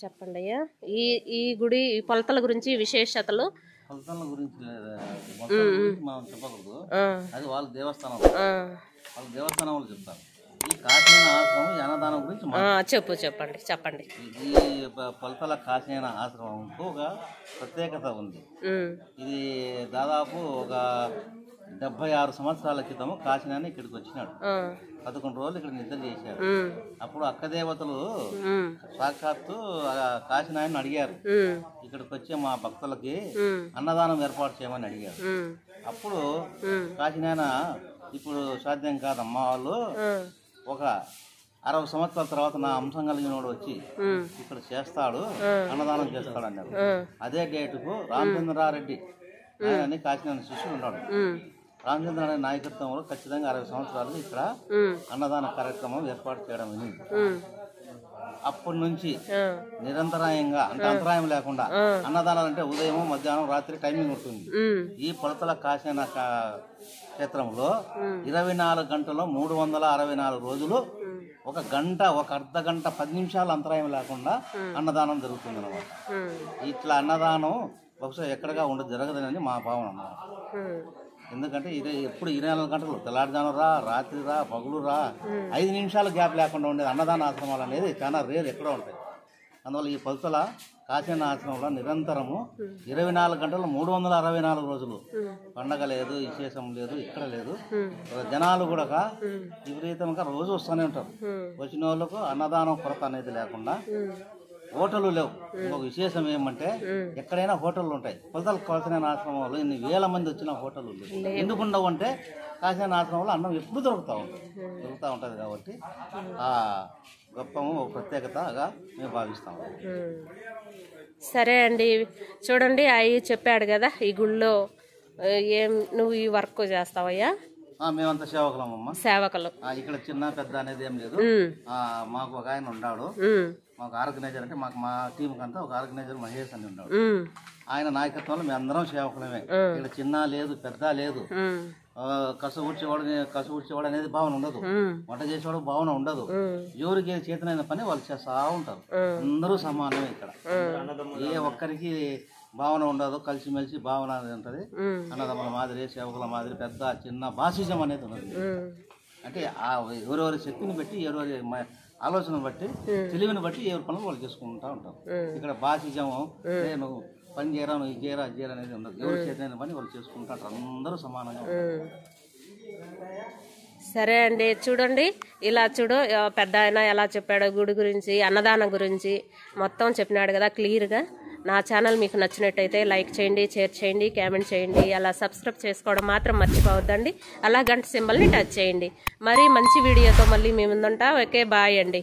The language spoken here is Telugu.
చెప్పండి అయ్యా. ఈ ఈ గుడి ఈ పొలతల గురించి విశేషతలు. ఫలితాల గురించి మనం చెప్పకూడదు, అది వాళ్ళ దేవస్థానం, వాళ్ళ దేవస్థానంలో చెప్తారు. ఈ కాశీన ఆశ్రమం ఈ అన్నదానం గురించి చెప్పండి. ఈ ఫలితాల కాశీన ఆశ్రమంకు ఒక ప్రత్యేకత ఉంది. ఇది దాదాపు ఒక 76 సంవత్సరాల క్రితం కాశీనాన్ని ఇక్కడికి వచ్చినాడు. 11 రోజులు ఇక్కడ నిద్ర చేశాడు. అప్పుడు అక్క దేవతలు సాక్షాత్తు కాశీనాయన్ని అడిగారు, ఇక్కడికి వచ్చే మా భక్తులకి అన్నదానం ఏర్పాటు చేయమని అడిగారు. అప్పుడు కాశీనాయన ఇప్పుడు సాధ్యం కాదమ్మా, వాళ్ళు ఒక 60 సంవత్సరాల తర్వాత నా అంశం కలిగిన వాడు వచ్చి ఇక్కడ చేస్తాడు, అన్నదానం చేస్తాడు అన్నారు. అదే డేటుకు రామచంద్రారెడ్డి ఆయన కాశీనాయన శిష్యుడు ఉన్నాడు. రామచంద్రారెడ్డి నాయకత్వంలో ఖచ్చితంగా 60 సంవత్సరాలు ఇక్కడ అన్నదాన కార్యక్రమం ఏర్పాటు చేయడం అయింది. అప్పటి నుంచి నిరంతరాయంగా అంటే అంతరాయం లేకుండా అన్నదానాలు అంటే ఉదయం మధ్యాహ్నం రాత్రి టైమింగ్ ఉంటుంది. ఈ పొలతల కాశీన క్షేత్రంలో 24 గంటల్లో 364 రోజులు ఒక గంట, ఒక అర్ధ గంట, 10 నిమిషాలు అంతరాయం లేకుండా అన్నదానం జరుగుతుంది అన్నమాట. ఇట్లా అన్నదానం బహుశా ఎక్కడగా జరగదని మా భావన అన్నమాట. ఎందుకంటే ఇది ఎప్పుడు 24 గంటలు, తెల్లారుజాము రా, రాత్రి రా, పగులు రా, 5 నిమిషాలు గ్యాప్ లేకుండా ఉండేది అన్నదాన ఆశ్రమాలు అనేది చాలా రేర్, ఎక్కడో ఉంటాయి. అందువల్ల ఈ పొలతల కాశీన ఆశ్రమంలో నిరంతరము 24 గంటలు 364 రోజులు పండగ లేదు, విశేషం లేదు, ఇక్కడ లేదు. జనాలు కూడా విపరీతంగా రోజు వస్తూనే ఉంటారు. వచ్చిన వాళ్ళకు అన్నదానం కొరత అనేది లేకుండా. హోటళ్ళు లేవు. ఇంకొక విశేషం ఏమంటే ఎక్కడైనా హోటళ్ళు ఉంటాయి. పొలతల కాశీన ఆశ్రమంలో ఇన్ని వేల మంది వచ్చిన హోటళ్ళు లేవు. ఎందుకు ఉండవు అంటే కాశీన ఆశ్రమంలో అన్నం ఎప్పుడు దొరుకుతూ ఉంటుంది కాబట్టి ఆ గొప్పము ఒక ప్రత్యేకతగా మేము భావిస్తాము. సరే అండి, చూడండి అయ్యి చెప్పాడు కదా ఈ గుళ్ళో నువ్వు ఈ వర్క్ చేస్తావయ్యా? మేమంతా సేవకులమ్మా, సేవకులు. ఇక్కడ చిన్న పెద్ద అనేది ఏం లేదు. మాకు ఒక ఆయన ఉన్నాడు, మాకు ఆర్గనైజర్, అంటే మా టీం కంతా ఒక ఆర్గనైజర్ మహేష్ అని ఉన్నాడు. ఆయన నాయకత్వంలో మేము అందరం సేవకులమే. ఇక్కడ చిన్న లేదు, పెద్ద లేదు. కసు ఊడ్చేవాడు అనేది భావన ఉండదు, వంట చేసేవాడు భావన ఉండదు. ఎవరికి చేతనైన పని వాళ్ళు చేస్తా ఉంటారు. అందరూ సమానమే ఇక్కడ, ఏ ఒక్కరికి భావన ఉండదు. కలిసిమెలిసి భావన అనేది ఉంటుంది. అన్నదమ్ముల మాదిరి, సేవకుల మాదిరి, పెద్ద చిన్న భాషిజం అనేది ఉన్నది. అంటే ఎవరెవరి శక్తిని బట్టి, ఎవరెవరి ఆలోచన బట్టి, తెలివిని బట్టి ఎవరి పనులు వాళ్ళు చేసుకుంటూ ఉంటారు. ఇక్కడ భాషిజము నేను పని చేయరా, నువ్వు ఇది చేయరా, అది చేయరా అనేది ఉండదు. ఎవరి చేతనైన పని వాళ్ళు చేసుకుంటారు. అందరూ సమానంగా ఉంటారు. సరే అండి, చూడండి ఇలా పెద్ద ఆయన ఎలా చెప్పాడో గుడి గురించి, అన్నదానం గురించి మొత్తం చెప్పినాడు కదా క్లియర్గా. నా ఛానల్ మీకు నచ్చినట్టయితే లైక్ చేయండి, షేర్ చేయండి, కామెంట్ చేయండి. అలా సబ్స్క్రైబ్ చేసుకోవడం మాత్రం మర్చిపోవద్దండి. అలా గంట సింబల్ని టచ్ చేయండి. మరీ మంచి వీడియోతో మళ్ళీ మీ ముందుంటా. ఓకే, బాయ్ అండి.